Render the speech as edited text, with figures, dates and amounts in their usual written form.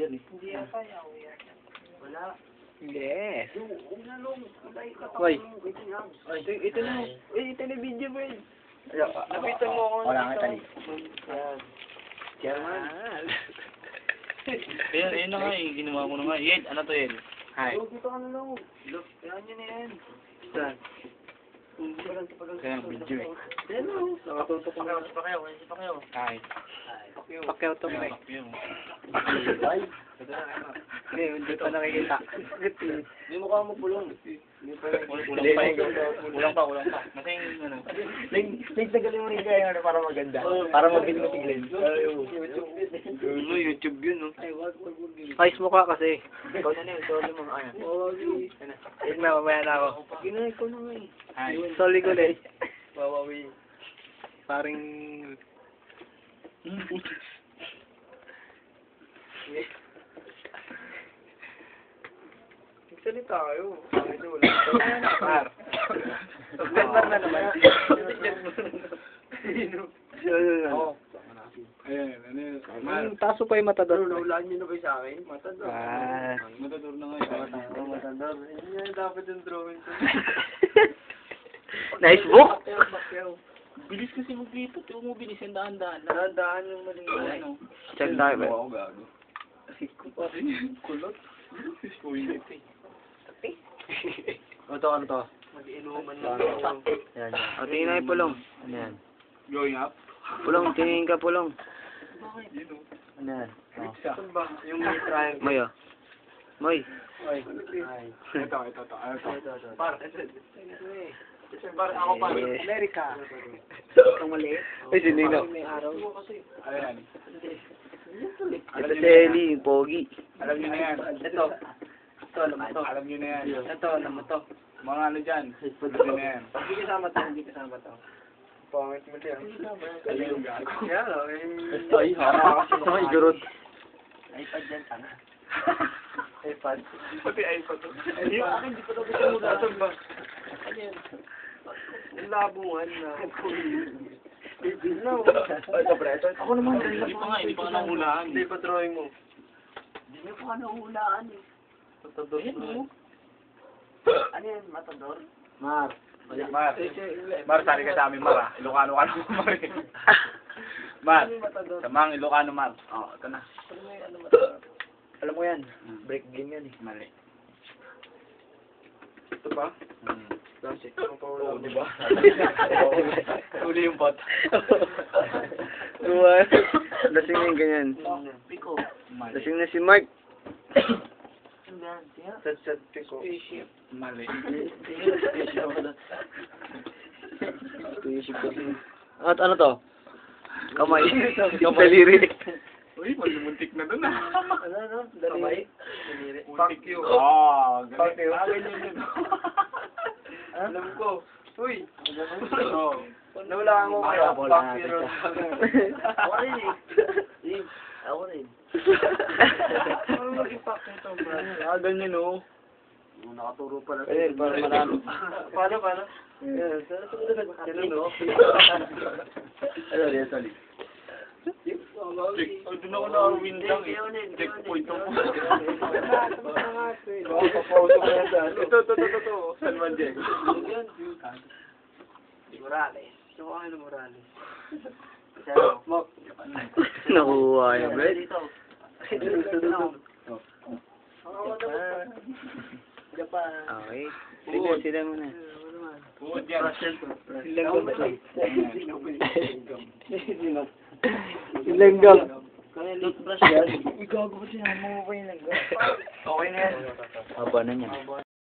dyan eh. Hindi yata yaw yan. Wala. Yes. Huwag na long. Wala ikaw. Hoy. Ito na. Ito na video mo yun. Napitan mo ako. Wala nga tali. Yan. Chairman. Ayan, ayun na nga eh. Ginawa ko na nga. Yen, ano to Yen? Hi. Huwag dito ka na long. Look, yan yun na yan. Saan? Kaya video eh. Yan o. Nakatutok ko na. Si Pacquiao. Hi. Pacquiao to pre. Pacquiao. Hindi, hindi pa nakikita. Hindi mukha mo pulong. Ulang pa. Masing ano. Nagtagalin mo rin kaya para maganda. Para mabilis mo tigilin. YouTube yun, no? Ay, wag. Ayos mukha kasi. Ikaw na yun. Sorry mo. Ayan. Yun na, mamaya na ako. Ginay ko na nga eh. Hi. Sorry ko ulit. Wawawi. Paring... Salita kayo. Ito wala. Par. September na naman. Sino? Oo. Ayan, ano yun? Ang taso pa yung matador. Naulaan niyo na ba sa akin? Matador. Ah. Matador na nga yun. Matador. Hindi na dapat yung drawing ko. Nice book. Bakyaw. Bilis kasi maglipot. Huwag mo bilis yung daan-daan. Nadaan yung mali. Ano? Check tayo ba? Ako gago. Kulot. Kulit eh. Ito, ano to? Mag-inuman na. Yan. O, tingin na yung pulong. Ano yan? Going up? Pulong, tingin ka pulong. Yun o. Ano yan? O. Saan ba? Yung may triangle. Moy, o. Moy. Ay. Ito. Par. Par, ako par. Yes. America. Itong maliit. Ay, sinino. May araw. Ayan. Ito si Ellie, yung pogi. Alam niyo na yan. Ito. Ito, alam mo to. Alam niyo na yan. Ito, alam mo to. Mga ano dyan. Alam niyo na yan. Hindi kasama to, hindi kasama to. Pangit mo din. Ano yung gago? Yan o. eh. Ito, ay, ay, gurot. iPad yan, tanga. iPad. Pati iPad. Yung akin, di pa daw gusto mo gasol ba? Ano yan? Yung labungan na. No. Ito, pre. Ito. Ako naman. Hindi pa nga nahulaan. Hindi pa drawing mo. Hindi niyo pa nahulaan eh. Matador. Ano yan? Matador? Mar. Mar, sali ka sa amin, Mar. Ilocano ka naman, Mar. Mar, Ano yung matador? samang Ilocano, Mar. Oo, ito na. Ano yung ano matador? Alam mo yan. Break game yan eh. Mali. Ito ba? Classic. Oo, di ba? Uli yung pot. Lasing na yung ganyan. Pico. Mali. Lasing na si Mark. Ano yan? Siya? Sad pico. Spaceship. Mali. At ano to? Kamay. Daliri. Uy, malumuntik na dun ah. Ano? Dali. Daliri. Muntik yun. Ah, Fuck you. ganyan yun. Alam ko. Uy. Oo. Nawala ako kaya. Wala Fuck you. natin Ako rin eh. Ako rin. Ano maging fuck nito, bro? Ah, ganyan oh. Nakaturo pala. Ayun, para marami. Paano? Yan. Ganun, no? Ano rin, sorry. Oh, doon ako na-win lang eh. Checkpoint ako. Papausok na yan sa ano. Ito. San Juan Diego. Morales. Gusto ko kayo ng Morales. Mok. Nakuha yun, bro. Dito. Japan. Okay. Sige, sila muna. Buod yan. Langgam. Kaya late brush yan. Igago ba sinama mo pa yung langgam? Okay na yan. Haba na niya.